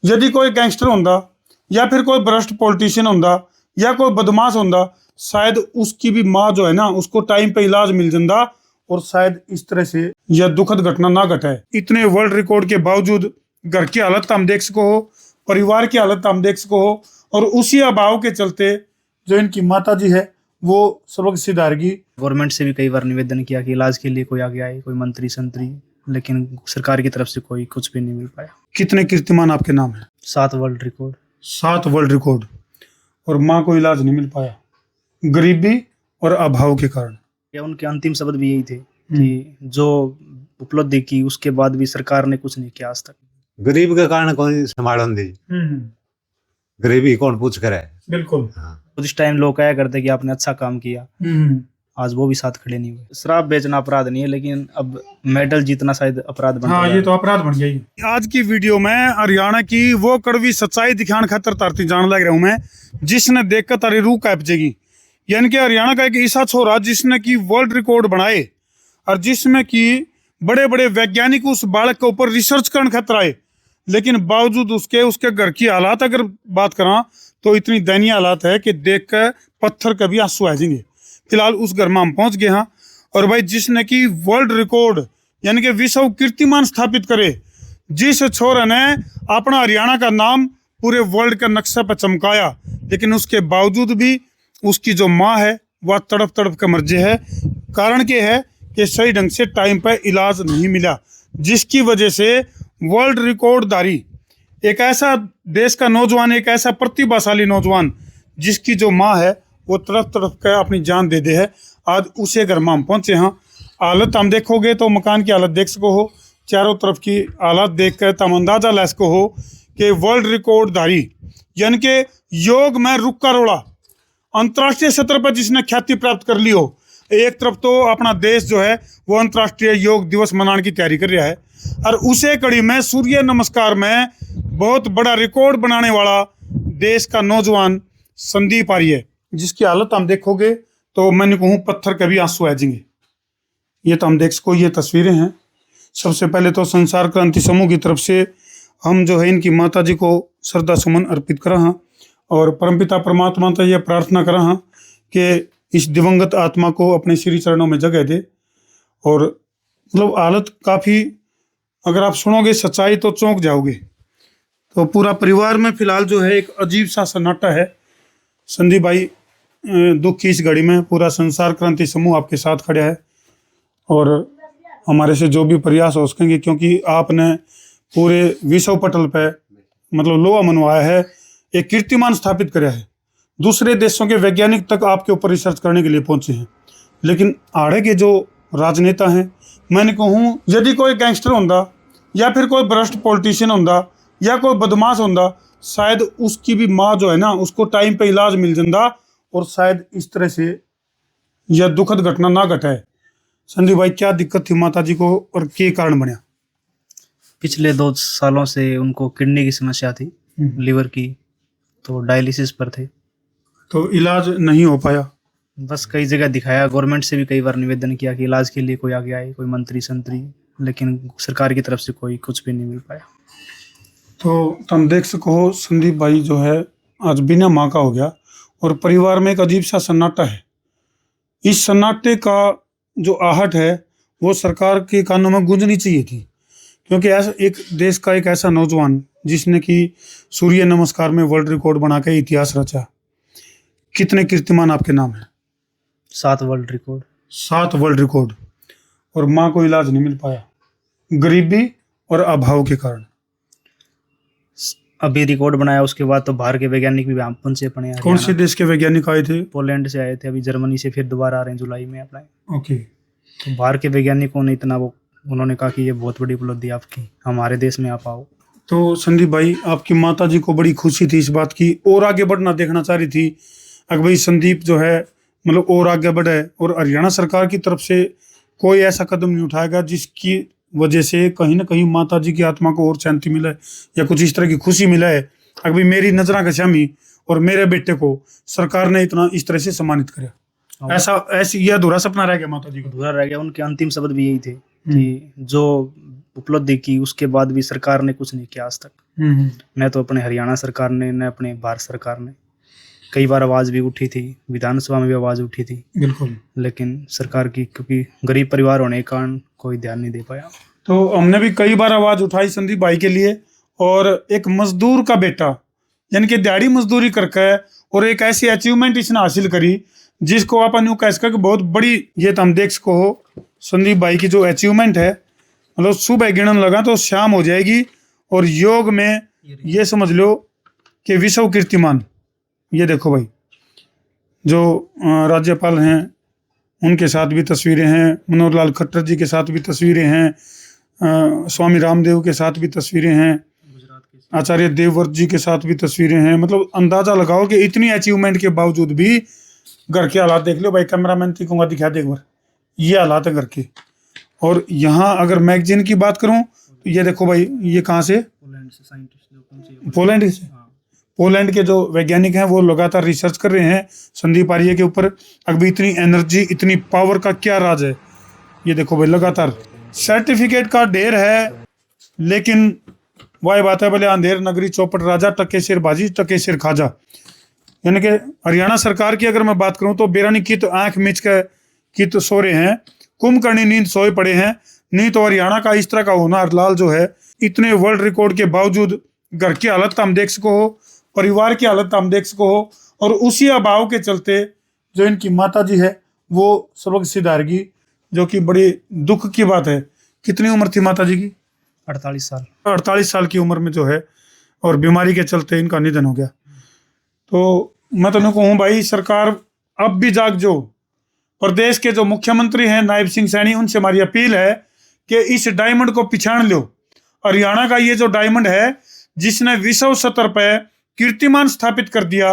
यदि कोई गैंगस्टर होंदा या फिर कोई भ्रष्ट पॉलिटिशियन होंदा या कोई बदमाश होंदा, शायद उसकी भी माँ जो है ना, उसको टाइम पे इलाज मिल जाता और शायद इस तरह से यह दुखद घटना ना घटे। इतने वर्ल्ड रिकॉर्ड के बावजूद घर की हालत हम देख सको हो, परिवार की हालत हम देख सको हो, और उसी अभाव के चलते जो इनकी माता जी है वो सबक सिधारगी। गवर्नमेंट से भी कई बार निवेदन किया कि इलाज के लिए कोई आगे आए, कोई मंत्री संतरी, लेकिन सरकार की तरफ से कोई कुछ भी नहीं मिल पाया। कितने कीर्तिमान आपके नाम है? 7 वर्ल्ड रिकॉर्ड। 7 वर्ल्ड रिकॉर्ड, और माँ को इलाज नहीं मिल पाया गरीबी और अभाव के कारण। या उनके अंतिम शब्द भी यही थे कि जो उपलब्धि की उसके बाद भी सरकार ने कुछ नहीं किया आज तक। गरीब के कारण कौन संभालन दी, गरीबी कौन पूछ करे। बिल्कुल। तो इस टाइम लोग कहा करते कि आपने अच्छा काम किया, आज वो भी साथ खड़े नहीं हुए। शराब बेचना अपराध नहीं है, लेकिन अब मेडल जीतना शायद अपराध बन गया। हाँ, ये तो अपराध बन गया ही। आज की वीडियो में हरियाणा की वो कड़वी सच्चाई दिखाने खातर तारती जान लग रहा हूँ मैं, जिसने देखकर तारी रूह कांप जाएगी। यानी कि हरियाणा का एक ऐसा छोरा जिसने की वर्ल्ड रिकॉर्ड बनाए और जिसमें कि बड़े बड़े वैज्ञानिक उस बालक के ऊपर रिसर्च करने खातर आए, लेकिन बावजूद उसके घर की हालात अगर बात करा तो इतनी दयनीय हालात है कि देख कर पत्थर कभी आंसू आ जाएंगे। फिलहाल उस घर में हम पहुंच गए हैं, और भाई जिसने की वर्ल्ड रिकॉर्ड यानी कि विश्व कीर्तिमान स्थापित करे, जिस छोरे ने अपना हरियाणा का नाम पूरे वर्ल्ड के नक्शे पर चमकाया, लेकिन उसके बावजूद भी उसकी जो माँ है वह तड़प तड़प कर मर है। कारण क्या है कि सही ढंग से टाइम पर इलाज नहीं मिला, जिसकी वजह से वर्ल्ड रिकॉर्डधारी एक ऐसा देश का नौजवान, एक ऐसा प्रतिभाशाली नौजवान जिसकी जो माँ है वो तड़प तड़प कर अपनी जान दे है। आज उसे घर में हम पहुंचे हैं। हालत हम देखोगे तो मकान की हालत देख सको हो, चारों तरफ की हालत देख कर तुम अंदाजा ला सको हो कि वर्ल्ड रिकॉर्डधारी यानी कि योग में रुका रोड़ा अंतर्राष्ट्रीय सत्र पर जिसने ख्याति प्राप्त कर ली हो। एक तरफ तो अपना देश जो है वो अंतर्राष्ट्रीय योग दिवस मनाने की तैयारी कर रहा है, और उसे कड़ी में सूर्य नमस्कार में बहुत बड़ा रिकॉर्ड बनाने वाला देश का नौजवान संदीप आर्य, जिसकी हालत हम देखोगे तो मैंने कहूँ पत्थर कभी आंसू आ जाएंगे। ये तो हम देख सको, ये तस्वीरें हैं। सबसे पहले तो संसार क्रांति समूह की तरफ से हम जो है इनकी माता जी को श्रद्धा सुमन अर्पित कर हैं, और परमपिता परमात्मा तो ये प्रार्थना कर हैं कि इस दिवंगत आत्मा को अपने श्री चरणों में जगह दे। और मतलब हालत काफ़ी, अगर आप सुनोगे सच्चाई तो चौंक जाओगे। तो पूरा परिवार में फिलहाल जो है एक अजीब सा सन्नाटा है। संदीप भाई, दुख की इस घड़ी में पूरा संसार क्रांति समूह आपके साथ खड़ा है, और हमारे से जो भी प्रयास हो सकेंगे, क्योंकि आपने पूरे विश्व पटल पे मतलब लोहा मनवाया है, एक कीर्तिमान स्थापित कराया है। दूसरे देशों के वैज्ञानिक तक आपके ऊपर रिसर्च करने के लिए पहुंचे हैं, लेकिन आड़े के जो राजनेता हैं, मैंने कहूँ यदि कोई गैंगस्टर होंदा या फिर कोई भ्रष्ट पॉलिटिशियन होंदा या कोई बदमाश होंदा, शायद उसकी भी माँ जो है ना, उसको टाइम पे इलाज मिल जाता और शायद इस तरह से यह दुखद घटना ना घटे। संदीप भाई, क्या दिक्कत थी माता जी को और क्या कारण बना? पिछले 2 सालों से उनको किडनी की समस्या थी, लीवर की, तो डायलिसिस पर थे, तो इलाज नहीं हो पाया। बस कई जगह दिखाया, गवर्नमेंट से भी कई बार निवेदन किया कि इलाज के लिए कोई आगे आए, कोई मंत्री संतरी, लेकिन सरकार की तरफ से कोई कुछ भी नहीं मिल पाया। तो तुम देख सको हो संदीप भाई जो है आज बिना माँ का हो गया, और परिवार में एक अजीब सा सन्नाटा है। इस सन्नाटे का जो आहट है वो सरकार के कानों में गूंजनी चाहिए थी, क्योंकि ऐसा एक देश का एक ऐसा नौजवान जिसने कि सूर्य नमस्कार में वर्ल्ड रिकॉर्ड बना के इतिहास रचा। कितने कीर्तिमान आपके नाम है? 7 वर्ल्ड रिकॉर्ड। 7 वर्ल्ड रिकॉर्ड, और माँ को इलाज नहीं मिल पाया गरीबी और अभाव के कारण। अभी रिकॉर्ड बनाया, उसके बाद तो बाहर के वैज्ञानिक भी यहाँ पहुंचे पड़े हैं। कौन से देश के वैज्ञानिक आए थे? पोलैंड से आए थे, अभी जर्मनी से फिर दोबारा आ रहे हैं जुलाई में अप्लाई। ओके। तो बाहर के वैज्ञानिकों ने इतना उन्होंने कहा कि ये बहुत बड़ी उपलब्धि आपकी, हमारे देश में आप आओ। तो संदीप भाई, आपकी माता जी को बड़ी खुशी थी इस बात की, और आगे बढ़ना देखना चाह रही थी अगर भाई संदीप जो है मतलब और आगे बढ़े, और हरियाणा सरकार की तरफ से कोई ऐसा कदम नहीं उठाएगा जिसकी वजह से कहीं ना कहीं माता जी की आत्मा को और शांति मिले या कुछ इस तरह की खुशी मिले। अगर भाई मेरी नजरा का शामी और मेरे बेटे को सरकार ने इतना इस तरह से सम्मानित किया, ऐसी यह अधूरा सपना रह गया माता जी को? अधूरा रह गया। उनके अंतिम शब्द भी यही थे कि जो उपलब्धि की, उसके बाद भी सरकार ने कुछ नहीं किया आज तक। न तो अपने हरियाणा सरकार ने, न अपने भारत सरकार ने। कई बार आवाज़ भी उठी थी, विधानसभा में भी आवाज़ उठी थी, बिल्कुल। लेकिन सरकार की, क्योंकि गरीब परिवार होने के कारण कोई ध्यान नहीं दे पाया। तो हमने भी कई बार आवाज उठाई संदीप भाई के लिए, और एक मजदूर का बेटा यानी कि दिहाड़ी मजदूरी करके और एक ऐसी अचीवमेंट इसने हासिल करी जिसको आप यूं कह सके कि बहुत बड़ी, ये तो हम देख सको हो संदीप भाई की जो अचीवमेंट है, मतलब सुबह गिनन लगा तो शाम हो जाएगी। और योग में ये समझ लो कि विश्व कीर्तिमान। ये देखो भाई, जो राज्यपाल हैं उनके साथ भी तस्वीरें हैं, मनोहर लाल खट्टर जी के साथ भी तस्वीरें हैं, स्वामी रामदेव के साथ भी तस्वीरें हैं, आचार्य देवव्रत जी के साथ भी तस्वीरें हैं। मतलब अंदाजा लगाओ कि इतनी अचीवमेंट के बावजूद भी घर के हालात देख लो भाई। कैमरामैन थी कहूँगा दिखा दे एक बार, ये हालात है घर के। और यहाँ अगर मैगजीन की बात करूँ तो ये देखो भाई, ये कहाँ से, पोलैंड से। पोलैंड के जो वैज्ञानिक हैं वो लगातार रिसर्च कर रहे हैं संदीप आर्य के ऊपर। अभी इतनी एनर्जी, इतनी पावर का क्या राज है, ये देखो भाई। लगातार सर्टिफिकेट का ढेर है, लेकिन वही बात है, बोले अंधेर नगरी चौपट राजा, टके सिर बाजी टके सिर खाजा। यानी कि हरियाणा सरकार की अगर मैं बात करूं तो बेरानी की तो आंख मीच की तो सो रहे हैं, कुंभकर्णी नींद सोए पड़े हैं। नहीं तो हरियाणा का इस तरह का होनहार लाल जो है, इतने वर्ल्ड रिकॉर्ड के बावजूद घर की हालत तो हम देख सको हो, परिवार की हालत हम देख सको हो। और उसी अभाव के चलते जो इनकी माता जी है वो सबक सिधारगी, जो कि बड़ी दुख की बात है। कितनी उम्र थी माता जी की? 48 साल। 48 साल की उम्र में जो है, और बीमारी के चलते इनका निधन हो गया। तो मैं तो कहूँ भाई, सरकार अब भी जाग जो। प्रदेश के जो मुख्यमंत्री हैं नायब सिंह सैनी, उनसे हमारी अपील है कि इस डायमंड को पिछाड़ लो। हरियाणा का ये जो डायमंड है, जिसने विश्व स्तर पर कीर्तिमान स्थापित कर दिया,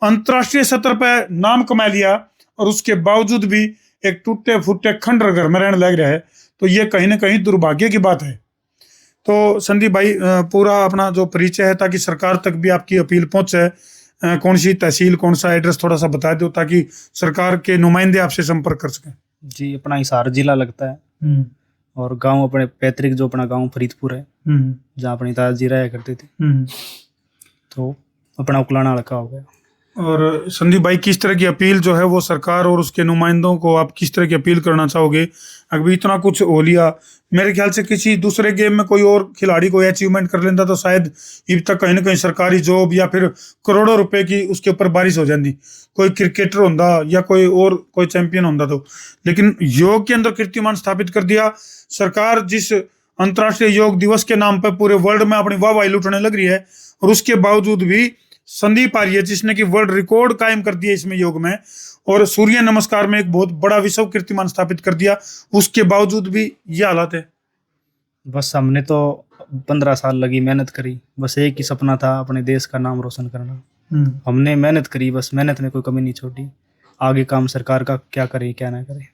अंतर्राष्ट्रीय स्तर पर नाम कमा लिया, और उसके बावजूद भी एक टूटे फूटे खंडर घर में रहने लग रहा है, तो ये कहीं ना कहीं दुर्भाग्य की बात है। तो संदीप भाई, पूरा अपना जो परिचय है, ताकि सरकार तक भी आपकी अपील पहुंचे, कौन सी तहसील, कौन सा एड्रेस थोड़ा सा बता दो, ताकि सरकार के नुमाइंदे आपसे संपर्क कर सकें। जी, अपना हिसार जिला लगता है, और गांव अपने पैतृक जो अपना गांव फरीदपुर है, जहाँ अपनी दादाजी रहा करते थे, तो अपना उकलाना हल्का हो गया। और संदीप भाई, किस तरह की अपील जो है वो सरकार और उसके नुमाइंदों को आप किस तरह की अपील करना चाहोगे? अभी इतना कुछ हो लिया, मेरे ख्याल से किसी दूसरे गेम में कोई और खिलाड़ी कोई अचीवमेंट कर लेता तो शायद अब तक कहीं ना कहीं सरकारी जॉब या फिर करोड़ों रुपए की उसके ऊपर बारिश हो जाती। कोई क्रिकेटर होंदा या कोई और कोई चैंपियन होंदा तो, लेकिन योग के अंदर कीर्तिमान स्थापित कर दिया। सरकार जिस अंतर्राष्ट्रीय योग दिवस के नाम पर पूरे वर्ल्ड में अपनी वाहवाही लुटने लग रही है, और उसके बावजूद भी संदीप आर्य, जिसने कि वर्ल्ड रिकॉर्ड कायम कर दिया इसमें योग में, और सूर्य नमस्कार में एक बहुत बड़ा विश्व कीर्तिमान स्थापित कर दिया, उसके बावजूद भी ये हालत है। बस हमने तो 15 साल लगी मेहनत करी, बस एक ही सपना था, अपने देश का नाम रोशन करना। हमने मेहनत करी, बस मेहनत में कोई कमी नहीं छोड़ी। आगे काम सरकार का क्या करे क्या ना करे।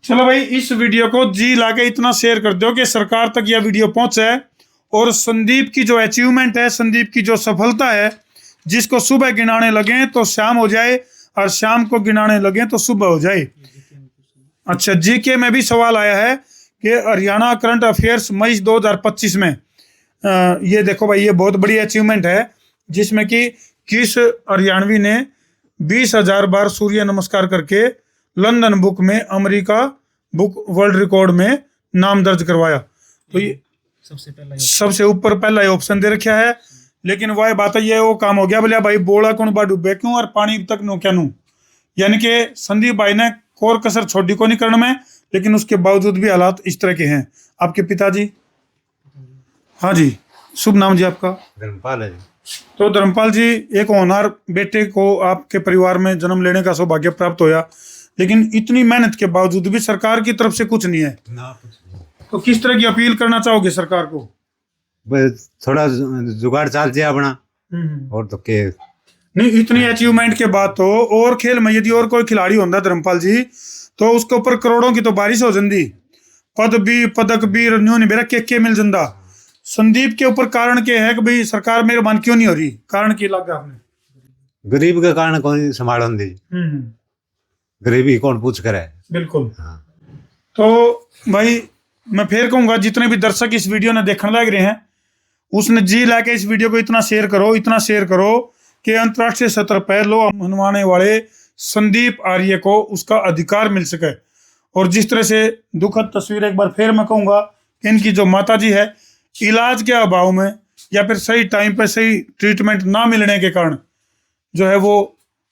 चलो भाई, इस वीडियो को जी लाके इतना शेयर कर दो कि सरकार तक यह वीडियो पहुंचे, और संदीप की जो अचीवमेंट है, संदीप की जो सफलता है, जिसको सुबह गिनाने लगे तो शाम हो जाए, और शाम को गिनाने लगे तो सुबह हो जाए। अच्छा, जीके में भी सवाल आया है कि हरियाणा करंट अफेयर्स मई 2025 में, ये देखो भाई, ये बहुत बड़ी अचीवमेंट है, जिसमें कि किस हरियाणवी ने 20,000 बार सूर्य नमस्कार करके लंदन बुक में, अमेरिका बुक वर्ल्ड रिकॉर्ड में नाम दर्ज करवाया। तो ये सबसे ऊपर पहला ही ऑप्शन दे रखा है। लेकिन वह बात है, ये वो काम हो गया, बोले भाई बोला कौन बा डूबे क्यों, और पानी तक नो क्या नू। यानी कि संदीप भाई ने कोर कसर छोड़ी को नहीं करने में, लेकिन उसके बावजूद भी हालात इस तरह के हैं। आपके पिताजी? हाँ जी, शुभ नाम जी आपका? धर्मपाल है जी। तो धर्मपाल जी, एक होनहार बेटे को आपके परिवार में जन्म लेने का सौभाग्य प्राप्त होया, लेकिन इतनी मेहनत के बावजूद भी सरकार की तरफ से कुछ नहीं है। तो किस तरह की अपील करना चाहोगे सरकार को? बस थोड़ा जुगाड़ चाल दिया अपना, और तो के नहीं, इतनी अचीवमेंट के बाद तो, और खेल में यदि और कोई खिलाड़ी होता धर्मपाल जी, तो उसके ऊपर करोड़ों की तो बारिश हो जाती, पदक भी न्यून बेरा के मिल जाता। संदीप के ऊपर कारण क्या है कि भाई सरकार मेहरबान क्यों नहीं हो रही? कारण की लगा आपने? गरीब के कारण कौन संभाल दी, गरीबी कौन पूछ करे। बिल्कुल। तो भाई, मैं फिर कहूंगा जितने भी दर्शक इस वीडियो ने देखने लग रहे हैं, उसने जी लाके इस वीडियो को इतना शेयर करो कि अंतर्राष्ट्रीय सतह पर लोग मनवाने वाले संदीप आर्य को उसका अधिकार मिल सके। और जिस तरह से दुखद तस्वीर, एक बार फिर मैं कहूंगा कि इनकी जो माता जी है, इलाज के अभाव में या फिर सही टाइम पर सही ट्रीटमेंट ना मिलने के कारण जो है वो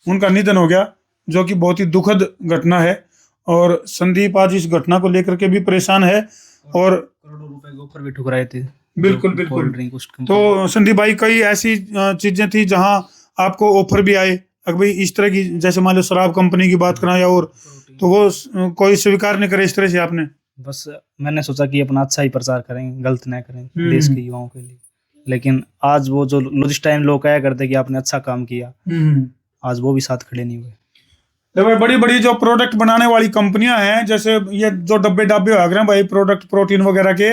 उनका निधन हो गया, जो कि बहुत ही दुखद घटना है। और संदीप आज इस घटना को लेकर के भी परेशान है और करोड़ों रुपए के ऑफर भी ठुकराए थे। बिल्कुल बिल्कुल। तो संदीप भाई, कई ऐसी चीजें थी जहां आपको ऑफर भी आए, अगर भाई इस तरह की, जैसे मान लो शराब कंपनी की बात करें या और, तो वो कोई स्वीकार नहीं करे इस तरह से आपने? बस मैंने सोचा कि अपना अच्छा ही प्रचार करेंगे, गलत ना करें देश के युवाओं के लिए। लेकिन आज वो जो जिस टाइम लोग कहा करते कि आपने अच्छा काम किया, आज वो भी साथ खड़े नहीं हुए। देखो भाई, बड़ी बड़ी जो प्रोडक्ट बनाने वाली कंपनियां हैं, जैसे ये जो डब्बे आ गए हैं भाई प्रोडक्ट प्रोटीन वगैरह के,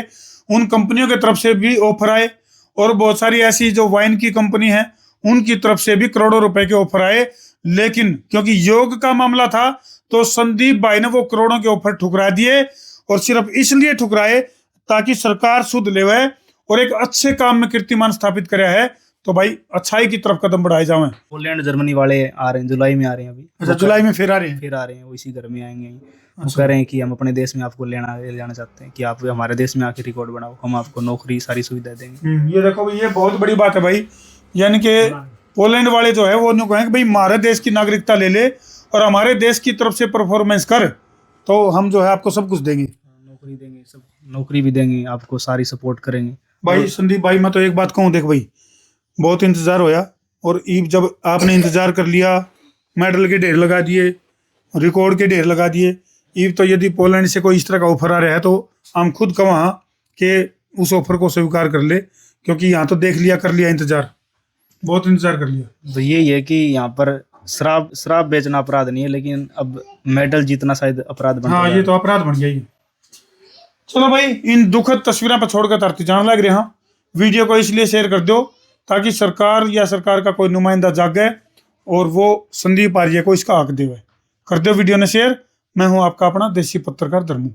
उन कंपनियों की तरफ से भी ऑफर आए। और बहुत सारी ऐसी जो वाइन की कंपनी है, उनकी तरफ से भी करोड़ों रुपए के ऑफर आए। लेकिन क्योंकि योग का मामला था, तो संदीप भाई ने वो करोड़ों के ऑफर ठुकरा दिए। और सिर्फ इसलिए ठुकराए ताकि सरकार सुध लेवे और एक अच्छे काम में कीर्तिमान स्थापित करे है। तो भाई अच्छाई की तरफ कदम बढ़ाए जावे। पोलैंड जर्मनी वाले आ रहे हैं, जुलाई में आ रहे हैं अभी। अच्छा, जुलाई में फिर आ रहे हैं? फिर आ रहे हैं, वो इसी घर में आएंगे। वो कह रहे हैं कि हम अपने देश में आपको ले जाना चाहते हैं, कि आप हमारे देश में आके रिकॉर्ड बनाओ, हम आपको नौकरी सारी सुविधा देंगे। ये देखो भाई, ये बहुत बड़ी बात है भाई। यानी कि पोलैंड वाले जो है वो न्यू कहें कि भाई हमारे देश की नागरिकता ले ले और हमारे देश की तरफ से परफॉर्मेंस कर, तो हम जो है आपको सब कुछ देंगे, नौकरी देंगे, सब नौकरी भी देंगे आपको, सारी सपोर्ट करेंगे। भाई संदीप भाई, मैं तो एक बात कहूँ, देख भाई, बहुत इंतजार होया, और ईब जब आपने इंतजार कर लिया, मेडल के ढेर लगा दिए, रिकॉर्ड के ढेर लगा दिए, ईब तो यदि पोलैंड से कोई इस तरह का ऑफर आ रहा है, तो हम खुद कहाँ कि उस ऑफर को स्वीकार कर ले, क्योंकि यहाँ तो देख लिया, कर लिया इंतजार, बहुत इंतजार कर लिया। तो यही है कि यहाँ पर शराब बेचना अपराध नहीं है, लेकिन अब मेडल जीतना शायद अपराध बन हाँ, ये तो अपराध बन गया। चलो भाई, इन दुखद तस्वीरों पर छोड़कर तरती जान लग रहे हैं। वीडियो को इसलिए शेयर कर दो ताकि सरकार या सरकार का कोई नुमाइंदा जागे और वो संदीप आर्य को इसका हक देवे। कर दो वीडियो ने शेयर। मैं हूं आपका अपना देसी पत्रकार धर्मू।